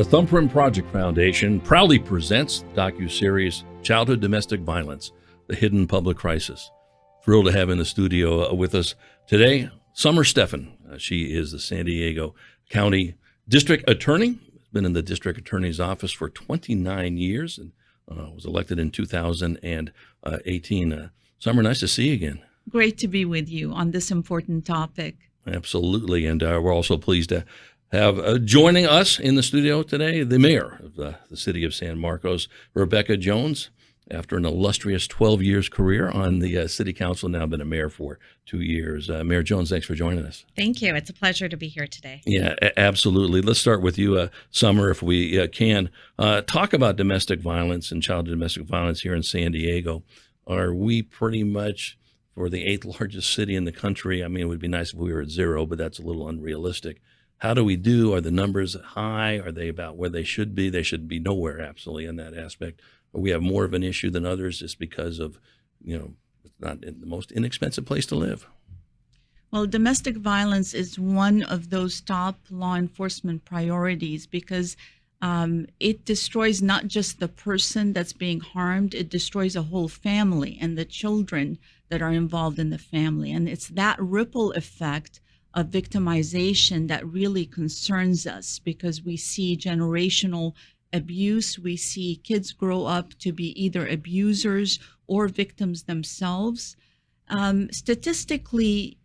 The Thumbprint Project Foundation proudly presents the docuseries Childhood Domestic Violence, The Hidden Public Crisis. Thrilled to have in the studio with us today, Stephan. She is the San Diego County District Attorney. Been in the District Attorney's Office for 29 years and was elected in 2018. Summer, nice to see you again. Great to be with you on this important topic. Absolutely. And we're also pleased to have joining us in the studio today, the mayor of the city of San Marcos, Rebecca Jones. After an illustrious 12 years career on the city council, now been a mayor for 2 years. Mayor Jones, thanks for joining us. Thank you. It's a pleasure to be here today. Yeah, absolutely. Let's start with you, Summer, if we can. Talk about domestic violence and childhood domestic violence here in San Diego. Are we pretty much for the 8th largest city in the country? I mean, it would be nice if we were at 0, but that's a little unrealistic. How do we do? Are the numbers high? Are they about where they should be? They should be nowhere, absolutely, in that aspect. We have more of an issue than others just because of, it's not the most inexpensive place to live. Well, domestic violence is one of those top law enforcement priorities because it destroys not just the person that's being harmed, it destroys a whole family and the children that are involved in the family. And it's that ripple effect of victimization that really concerns us because we see generational abuse. We see kids grow up to be either abusers or victims themselves. Statistically,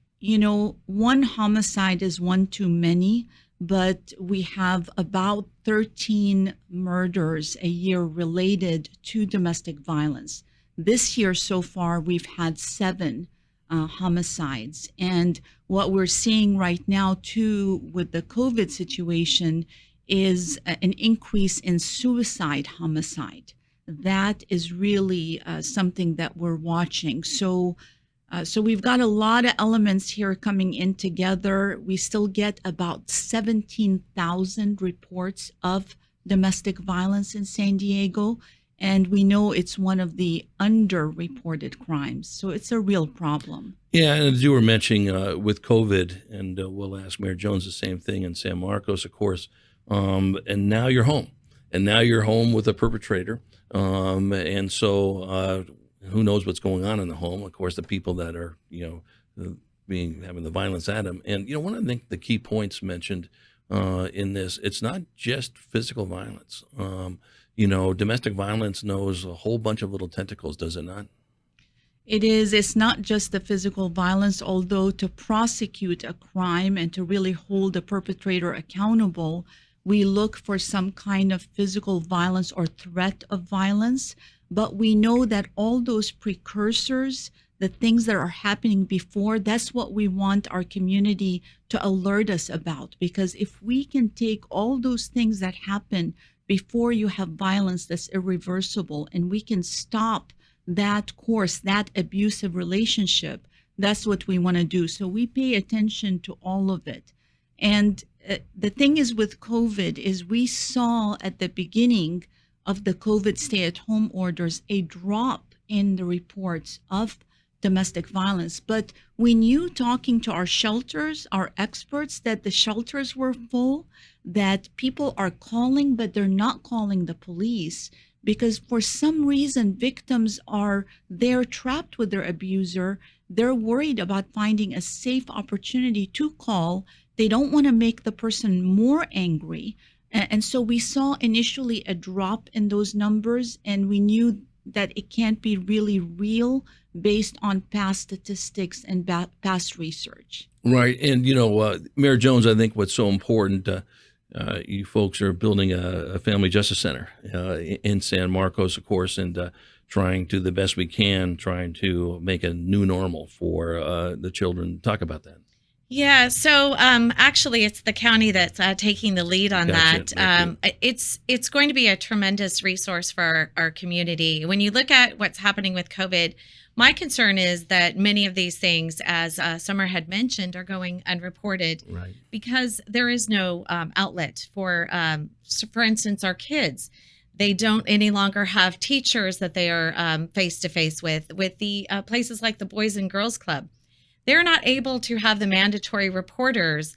one homicide is one too many, but we have about 13 murders a year related to domestic violence. This year so far, we've had 7 homicides. And what we're seeing right now, too, with the COVID situation is an increase in suicide homicide. That is really something that we're watching. So we've got a lot of elements here coming in together. We still get about 17,000 reports of domestic violence in San Diego. And we know it's one of the underreported crimes. So it's a real problem. Yeah, and as you were mentioning with COVID, and we'll ask Mayor Jones the same thing in San Marcos, of course, and now you're home. And now you're home with a perpetrator. And so who knows what's going on in the home? Of course, the people that are, having the violence at them. And, one of the key points mentioned in this, it's not just physical violence. Domestic violence knows a whole bunch of little tentacles, does it not? It is. It's not just the physical violence, although to prosecute a crime and to really hold the perpetrator accountable, we look for some kind of physical violence or threat of violence. But we know that all those precursors, the things that are happening before, that's what we want our community to alert us about. Because if we can take all those things that happen before you have violence that's irreversible, and we can stop that course, that abusive relationship, that's what we want to do. So we pay attention to all of it. And the thing is with COVID is we saw at the beginning of the COVID stay-at-home orders a drop in the reports of domestic violence. But we knew, talking to our shelters, our experts, that the shelters were full, that people are calling, but they're not calling the police because for some reason victims are there trapped with their abuser. They're worried about finding a safe opportunity to call. They don't want to make the person more angry. And so we saw initially a drop in those numbers, and we knew that it can't be really real based on past statistics and past research. Right. And, Mayor Jones, I think what's so important, you folks are building a family justice center in San Marcos, of course, and trying to the best we can, trying to make a new normal for the children. Talk about that. Yeah, so actually it's the county that's taking the lead on that. It's going to be a tremendous resource for our community. When you look at what's happening with COVID, my concern is that many of these things, as Summer had mentioned, are going unreported because there is no outlet for instance, our kids. They don't any longer have teachers that they are face-to-face with the places like the Boys and Girls Club. They're not able to have the mandatory reporters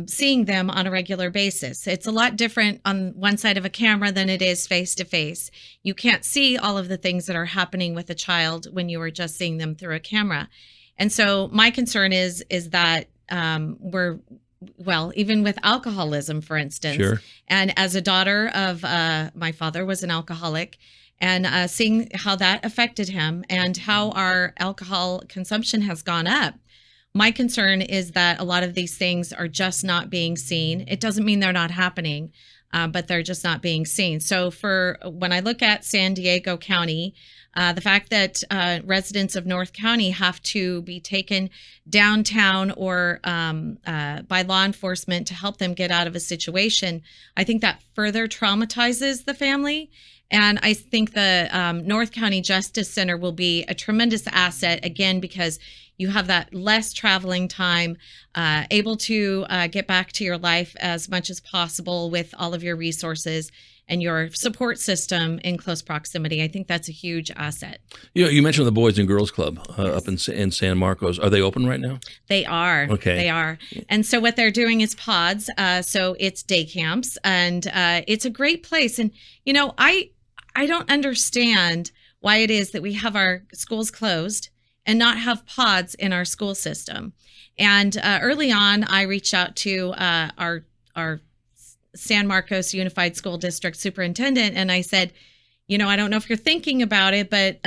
seeing them on a regular basis. It's a lot different on one side of a camera than it is face to face. You can't see all of the things that are happening with a child when you are just seeing them through a camera. And so my concern is that even with alcoholism, for instance, Sure. and as a daughter of my father was an alcoholic, and seeing how that affected him and how our alcohol consumption has gone up. My concern is that a lot of these things are just not being seen. It doesn't mean they're not happening, but they're just not being seen. So when I look at San Diego County, the fact that residents of North County have to be taken downtown or by law enforcement to help them get out of a situation, I think that further traumatizes the family. And I think the North County Justice Center will be a tremendous asset, again, because you have that less traveling time, able to get back to your life as much as possible with all of your resources and your support system in close proximity. I think that's a huge asset. You mentioned the Boys and Girls Club up in San Marcos. Are they open right now? They are. Okay. They are. And so what they're doing is pods. So it's day camps, and it's a great place. And, I don't understand why it is that we have our schools closed and not have pods in our school system. And early on, I reached out to our San Marcos Unified School District superintendent, and I said, I don't know if you're thinking about it, but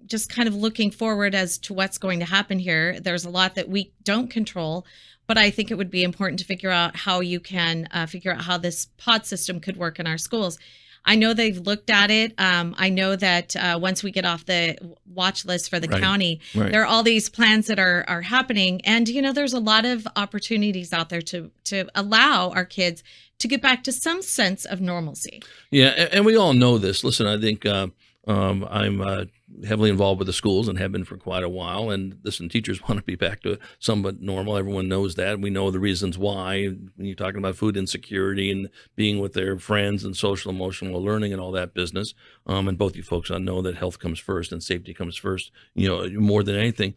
just kind of looking forward as to what's going to happen here. There's a lot that we don't control, but I think it would be important to figure out how you can figure out how this pod system could work in our schools. I know they've looked at it. I know that once we get off the watch list for the county, there are all these plans that are happening. And, there's a lot of opportunities out there to allow our kids to get back to some sense of normalcy. Yeah, and we all know this. Listen, I think I'm heavily involved with the schools and have been for quite a while. And listen, teachers want to be back to somewhat normal. Everyone knows that. We know the reasons why. When you're talking about food insecurity and being with their friends and social emotional learning and all that business. And both you folks know that health comes first and safety comes first, more than anything.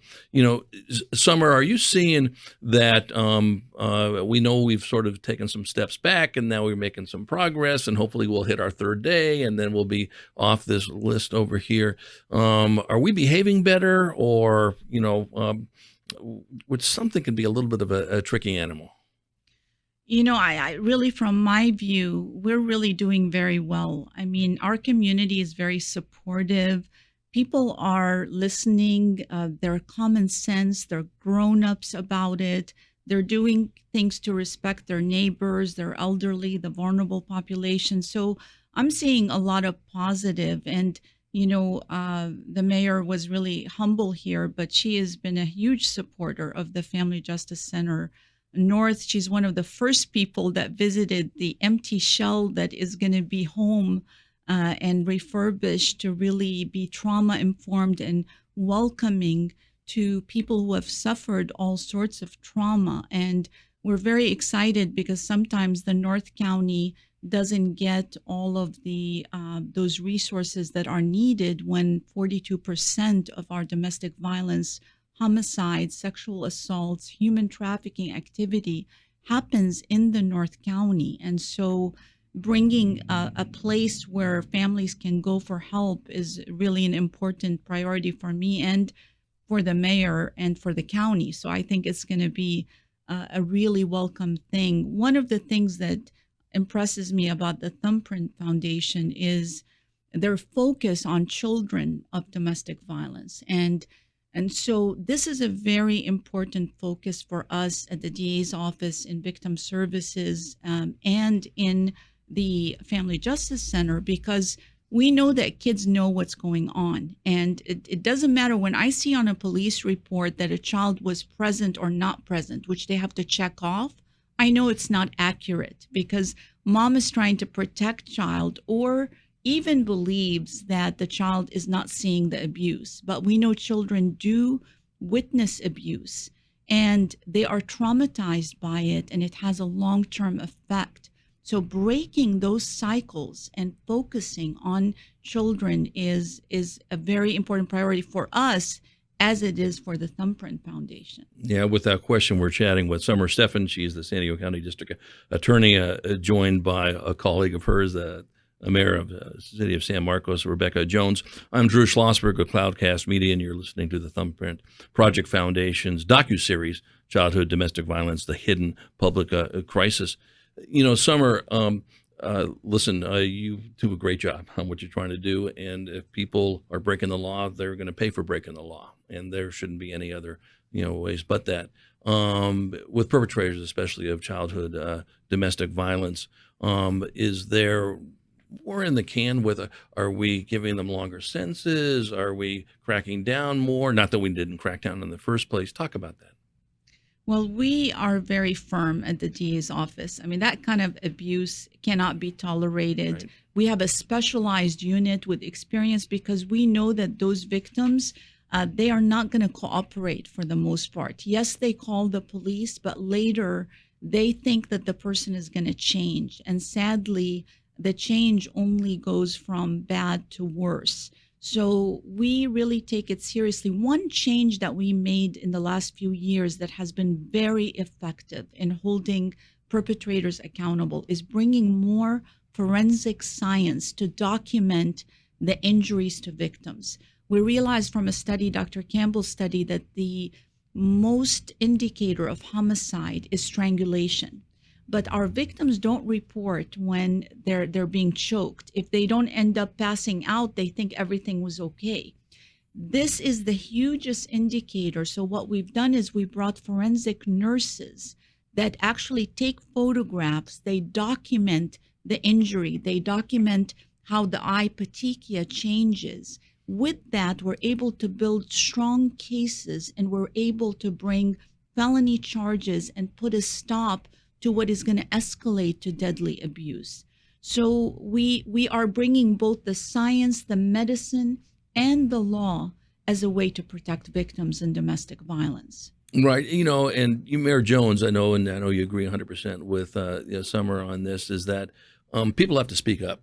Summer, are you seeing that we know we've sort of taken some steps back and now we're making some progress and hopefully we'll hit our third day and then we'll be off this list over here. Are we behaving better, or which something can be a little bit of a tricky animal? I really, from my view, we're really doing very well. I mean, our community is very supportive. People are listening. They're common sense. They're grown-ups about it. They're doing things to respect their neighbors, their elderly, the vulnerable population. So I'm seeing a lot of positive. And the mayor was really humble here, but she has been a huge supporter of the Family Justice Center North. She's one of the first people that visited the empty shell that is going to be home and refurbished to really be trauma informed and welcoming to people who have suffered all sorts of trauma. And we're very excited because sometimes the North County doesn't get all of the those resources that are needed when 42% of our domestic violence, homicides, sexual assaults, human trafficking activity happens in the North County. And so bringing a place where families can go for help is really an important priority for me and for the mayor and for the county. So I think it's going to be a really welcome thing. One of the things that impresses me about the Thumbprint Foundation is their focus on children of domestic violence. And so this is a very important focus for us at the DA's office in victim services and in the Family Justice Center, because we know that kids know what's going on. And it doesn't matter when I see on a police report that a child was present or not present, which they have to check off, I know it's not accurate because mom is trying to protect child or even believes that the child is not seeing the abuse. But we know children do witness abuse and they are traumatized by it, and it has a long-term effect. So breaking those cycles and focusing on children is a very important priority for us as it is for the Thumbprint Foundation. Yeah, without question, we're chatting with Summer Stephan. She's the San Diego County District Attorney, joined by a colleague of hers, the mayor of the city of San Marcos, Rebecca Jones. I'm Drew Schlossberg of Cloudcast Media, and you're listening to the Thumbprint Project Foundation's docuseries, Childhood Domestic Violence, The Hidden Public Crisis. Summer, listen, you do a great job on what you're trying to do, and if people are breaking the law, they're going to pay for breaking the law, and there shouldn't be any other ways but that. With perpetrators, especially of childhood domestic violence, is there more in the can with are we giving them longer sentences? Are we cracking down more? Not that we didn't crack down in the first place. Talk about that. Well, we are very firm at the DA's office. I mean, that kind of abuse cannot be tolerated. Right. We have a specialized unit with experience because we know that those victims, they are not going to cooperate for the most part. Yes, they call the police, but later they think that the person is going to change. And sadly, the change only goes from bad to worse. So we really take it seriously. One change that we made in the last few years that has been very effective in holding perpetrators accountable is bringing more forensic science to document the injuries to victims. We realized from a study, Dr. Campbell's study, that the most indicator of homicide is strangulation. But our victims don't report when they're being choked. If they don't end up passing out, they think everything was okay. This is the hugest indicator. So what we've done is we brought forensic nurses that actually take photographs. They document the injury. They document how the eye petechia changes. With that, we're able to build strong cases, and we're able to bring felony charges and put a stop to what is going to escalate to deadly abuse. So we are bringing both the science, the medicine, and the law as a way to protect victims in domestic violence. Right. And you, Mayor Jones, I know you agree 100% with Summer on this, is that people have to speak up.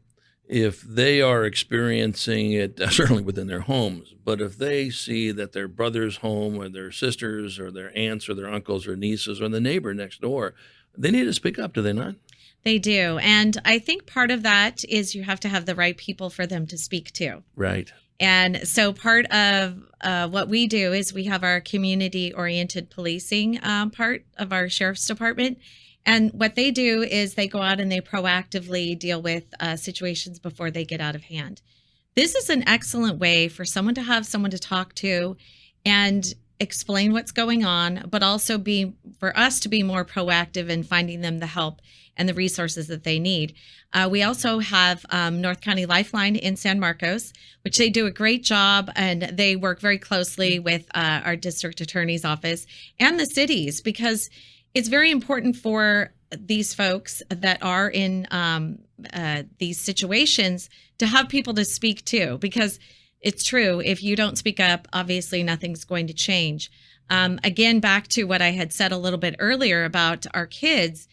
If they are experiencing it, certainly within their homes, but if they see that their brother's home or their sisters or their aunts or their uncles or nieces or the neighbor next door, they need to speak up, do they not? They do. And I think part of that is you have to have the right people for them to speak to. Right. And so part of what we do is we have our community-oriented policing part of our sheriff's department. And what they do is they go out and they proactively deal with situations before they get out of hand. This is an excellent way for someone to have someone to talk to and explain what's going on, but also for us to be more proactive in finding them the help and the resources that they need. We also have North County Lifeline in San Marcos, which they do a great job, and they work very closely with our district attorney's office and the cities, because it's very important for these folks that are in these situations to have people to speak to, because it's true. If you don't speak up, obviously nothing's going to change. Again, back to what I had said a little bit earlier about our kids,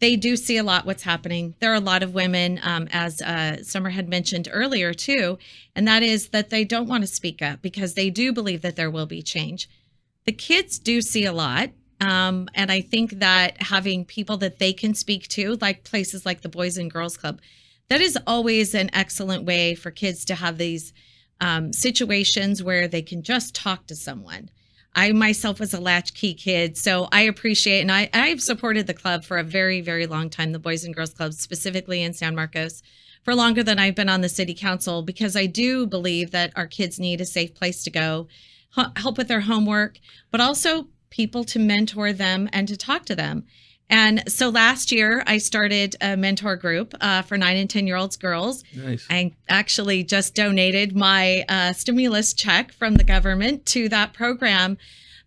they do see a lot what's happening. There are a lot of women, as Summer had mentioned earlier too, and that is that they don't want to speak up because they do believe that there will be change. The kids do see a lot. And I think that having people that they can speak to, like places like the Boys and Girls Club, that is always an excellent way for kids to have these situations where they can just talk to someone. I myself was a latchkey kid, so I appreciate, and I've supported the club for a very, very long time, the Boys and Girls Club, specifically in San Marcos, for longer than I've been on the city council, because I do believe that our kids need a safe place to go, help with their homework, but also people to mentor them and to talk to them. And so last year I started a mentor group for 9 and 10-year-olds girls. Nice. I actually just donated my stimulus check from the government to that program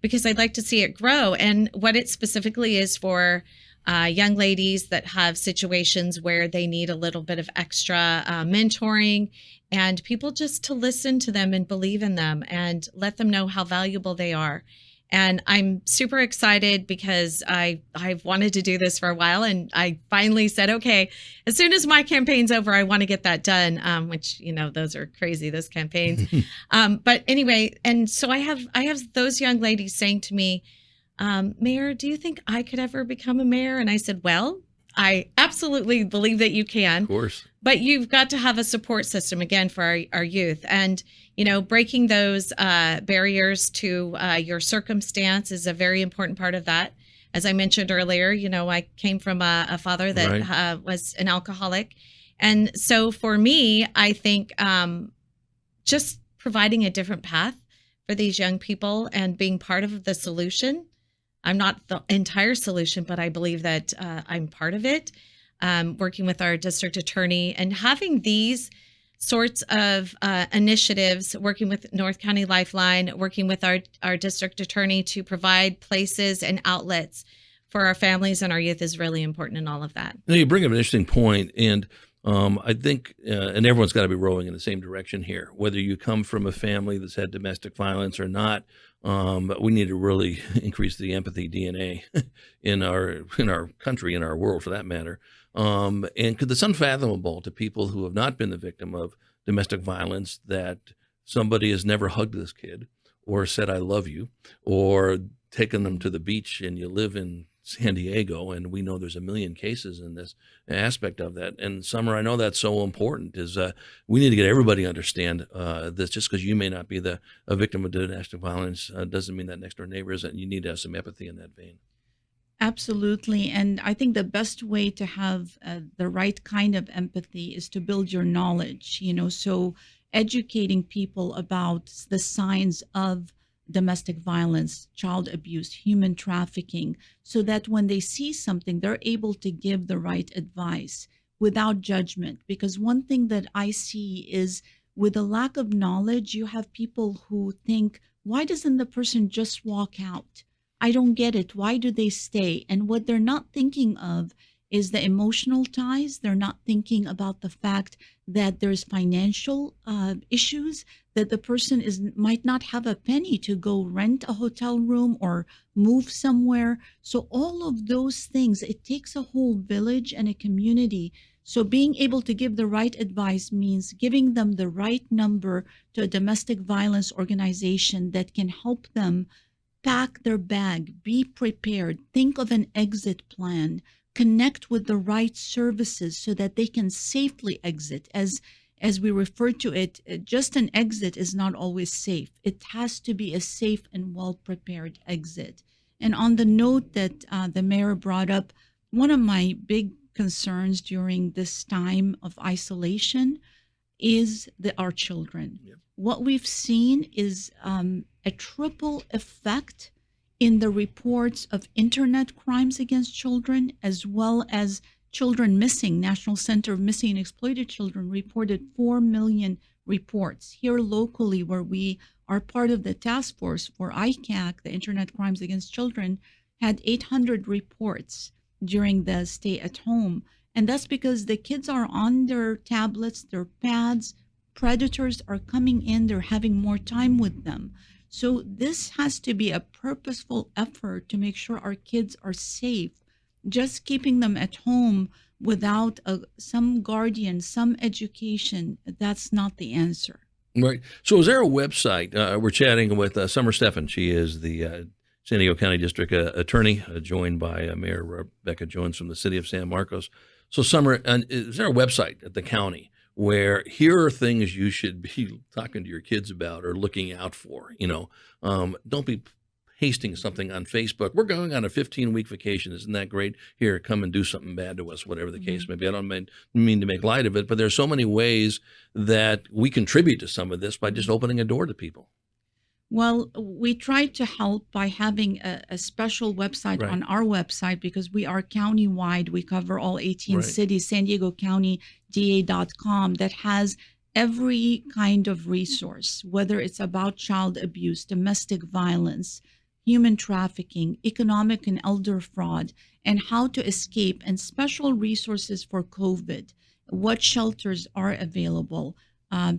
because I'd like to see it grow. And what it specifically is for young ladies that have situations where they need a little bit of extra mentoring and people just to listen to them and believe in them and let them know how valuable they are. And I'm super excited because I've wanted to do this for a while, and I finally said, okay, as soon as my campaign's over, I want to get that done. Which, those are crazy, those campaigns. But anyway, and so I have those young ladies saying to me, Mayor, do you think I could ever become a mayor? And I said, well, I absolutely believe that you can. Of course. But you've got to have a support system, again, for our youth. And, breaking those barriers to your circumstance is a very important part of that. As I mentioned earlier, I came from a father that was an alcoholic. And so for me, I think just providing a different path for these young people and being part of the solution. I'm not the entire solution, but I believe that I'm part of it. Working with our district attorney and having these sorts of initiatives, working with North County Lifeline, working with our district attorney to provide places and outlets for our families and our youth is really important in all of that. Now, you bring up an interesting point, and I think, and everyone's got to be rowing in the same direction here, whether you come from a family that's had domestic violence or not. But we need to really increase the empathy DNA in our country, in our world, for that matter. And because it's unfathomable to people who have not been the victim of domestic violence that somebody has never hugged this kid or said, I love you, or taken them to the beach, and you live in San Diego, and we know there's a million cases in this aspect of that. And Summer, I know that's so important, is we need to get everybody to understand this. Just because you may not be a victim of domestic violence doesn't mean that next door neighbor isn't. You need to have some empathy in that vein. Absolutely. And I think the best way to have the right kind of empathy is to build your knowledge, so educating people about the signs of domestic violence, child abuse, human trafficking, so that when they see something, they're able to give the right advice without judgment. Because one thing that I see is with a lack of knowledge, you have people who think, why doesn't the person just walk out? I don't get it. Why do they stay? And what they're not thinking of is the emotional ties. They're not thinking about the fact that there's financial issues, that the person might not have a penny to go rent a hotel room or move somewhere. So all of those things, it takes a whole village and a community. So being able to give the right advice means giving them the right number to a domestic violence organization that can help them pack their bag, be prepared, think of an exit plan, connect with the right services so that they can safely exit. As we refer to it, just an exit is not always safe. It has to be a safe and well-prepared exit. And on the note that the mayor brought up, one of my big concerns during this time of isolation is our children. Yep. What we've seen is a triple effect in the reports of internet crimes against children, as well as children missing. National Center of Missing and Exploited Children reported 4 million reports. Here locally, where we are part of the task force for ICAC, the Internet Crimes Against Children, had 800 reports during the stay at home. And that's because the kids are on their tablets, their pads, predators are coming in, they're having more time with them. So this has to be a purposeful effort to make sure our kids are safe. Just keeping them at home without some guardian, some education, that's not the answer. Right. So is there a website? We're chatting with Summer Stephan. She is the San Diego County District Attorney, joined by Mayor Rebecca Jones from the city of San Marcos. So Summer, is there a website at the county where here are things you should be talking to your kids about or looking out for? Don't be pasting something on Facebook. We're going on a 15-week vacation. Isn't that great? Here, come and do something bad to us, whatever the case may be. I don't mean to make light of it, but there's so many ways that we contribute to some of this by just opening a door to people. Well, we try to help by having a special website on our website because we are county-wide. We cover all 18 cities, San Diego County DA.com, that has every kind of resource, whether it's about child abuse, domestic violence, human trafficking, economic and elder fraud, and how to escape, and special resources for COVID, what shelters are available.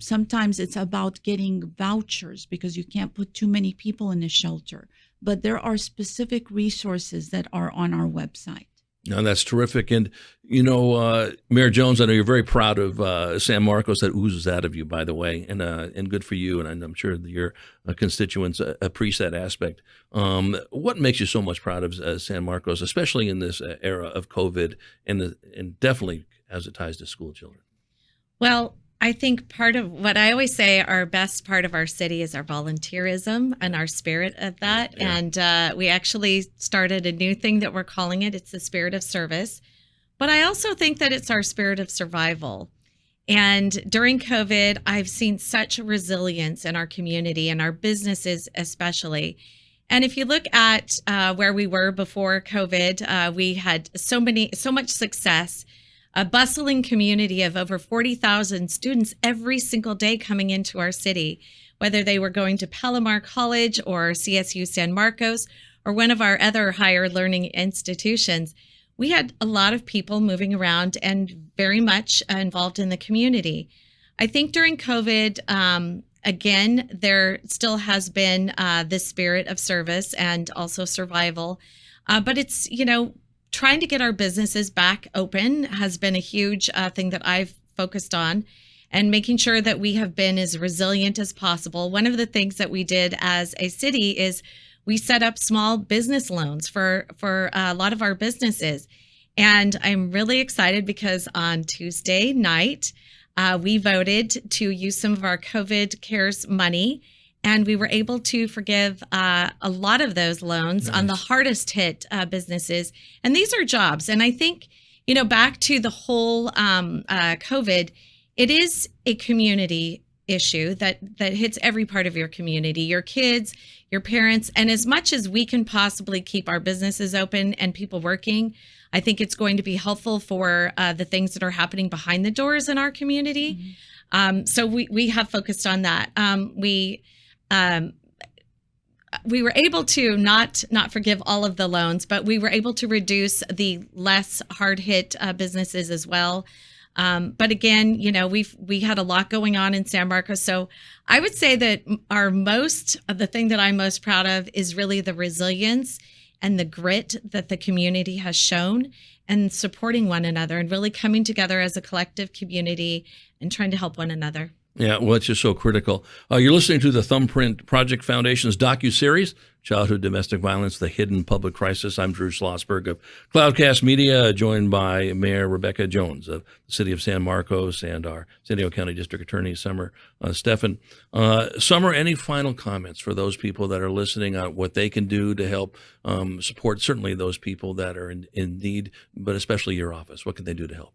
Sometimes it's about getting vouchers because you can't put too many people in a shelter. but there are specific resources that are on our website. No, that's terrific. And, Mayor Jones, I know you're very proud of San Marcos. That oozes out of you, by the way, and good for you. And I'm sure that your constituents appreciate that aspect. What makes you so much proud of San Marcos, especially in this era of COVID and definitely as it ties to school children? Well, I think part of what I always say, our best part of our city is our volunteerism and our spirit of that. Yeah. And we actually started a new thing that we're calling it's the spirit of service. But I also think that it's our spirit of survival. And during COVID, I've seen such resilience in our community and our businesses especially. And if you look at where we were before COVID, we had so much success. A bustling community of over 40,000 students every single day coming into our city, whether they were going to Palomar College or CSU San Marcos or one of our other higher learning institutions. We had a lot of people moving around and very much involved in the community. I think during COVID, again, there still has been this spirit of service and also survival, but it's, trying to get our businesses back open has been a huge thing that I've focused on, and making sure that we have been as resilient as possible. One of the things that we did as a city is we set up small business loans for a lot of our businesses. And I'm really excited because on Tuesday night, we voted to use some of our COVID CARES money, and we were able to forgive a lot of those loans on the hardest hit businesses. And these are jobs. And I think, back to the whole COVID, it is a community issue that hits every part of your community, your kids, your parents. And as much as we can possibly keep our businesses open and people working, I think it's going to be helpful for the things that are happening behind the doors in our community. Mm-hmm. So we have focused on that. We were able to not forgive all of the loans, but we were able to reduce the less hard hit businesses as well. But again, we had a lot going on in San Marcos. So I would say that the thing that I'm most proud of is really the resilience and the grit that the community has shown, and supporting one another and really coming together as a collective community and trying to help one another. Yeah, well, it's just so critical. You're listening to the Thumbprint Project Foundation's docuseries, Childhood Domestic Violence, The Hidden Public Crisis. I'm Drew Schlossberg of Cloudcast Media, joined by Mayor Rebecca Jones of the city of San Marcos and our San Diego County District Attorney, Stephan. Summer, any final comments for those people that are listening on what they can do to help support certainly those people that are in need, but especially your office? What can they do to help?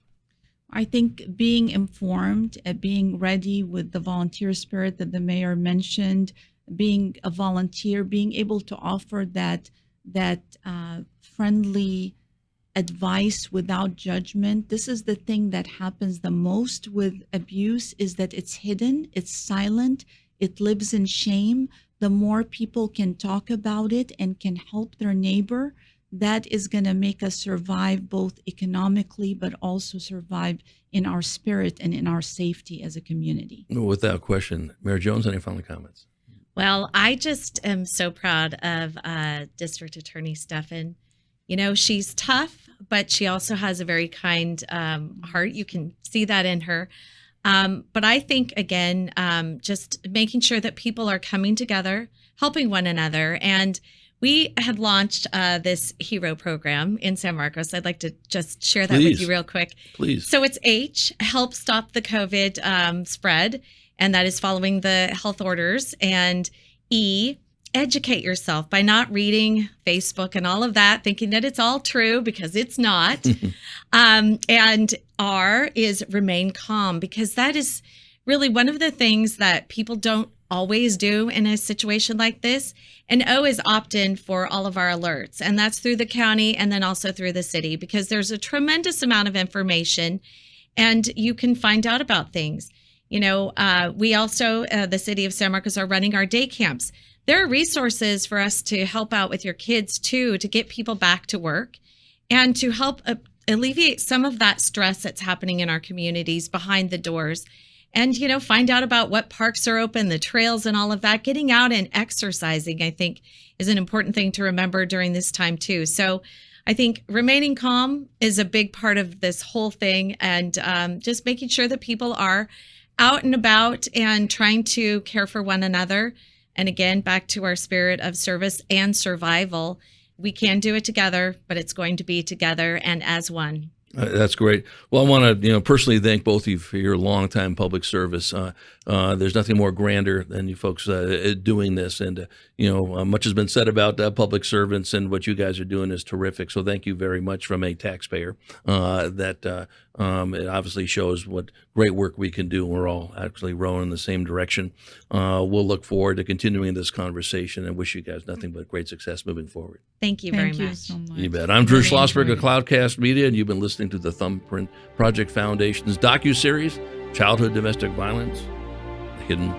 I think being informed, being ready with the volunteer spirit that the mayor mentioned, being a volunteer, being able to offer that friendly advice without judgment. This is the thing that happens the most with abuse, is that it's hidden, it's silent, it lives in shame. The more people can talk about it and can help their neighbor, that is going to make us survive both economically, but also survive in our spirit and in our safety as a community. Without question. Mayor Jones, any final comments? Well, I just am so proud of District Attorney Stephan. She's tough, but she also has a very kind heart. You can see that in her. But I think, again, just making sure that people are coming together, helping one another. And we had launched this HERO program in San Marcos. I'd like to just share that with you real quick. Please. So it's H, help stop the COVID spread, and that is following the health orders. And E, educate yourself by not reading Facebook and all of that, thinking that it's all true, because it's not. And R is remain calm, because that is really one of the things that people don't always do in a situation like this. And O is opt-in for all of our alerts, and that's through the county and then also through the city, because there's a tremendous amount of information and you can find out about things. We also, the city of San Marcos, are running our day camps. There are resources for us to help out with your kids too, to get people back to work and to help alleviate some of that stress that's happening in our communities behind the doors. and, find out about what parks are open, the trails and all of that. Getting out and exercising, I think, is an important thing to remember during this time too. So I think remaining calm is a big part of this whole thing, and just making sure that people are out and about and trying to care for one another. And again, back to our spirit of service and survival. We can do it together, but it's going to be together and as one. That's great. Well, I want to, personally thank both of you for your longtime public service. There's nothing more grander than you folks doing this, and much has been said about public servants, and what you guys are doing is terrific. So thank you very much from a taxpayer. It obviously shows what great work we can do. We're all actually rowing in the same direction. We'll look forward to continuing this conversation, and wish you guys nothing but great success moving forward. Thank you very Thank you much. so much. You bet. I'm Drew Really Schlossberg of enjoyed Cloudcast Media, and you've been listening to the Thumbprint Project Foundation's docuseries, Childhood Domestic Violence, The Hidden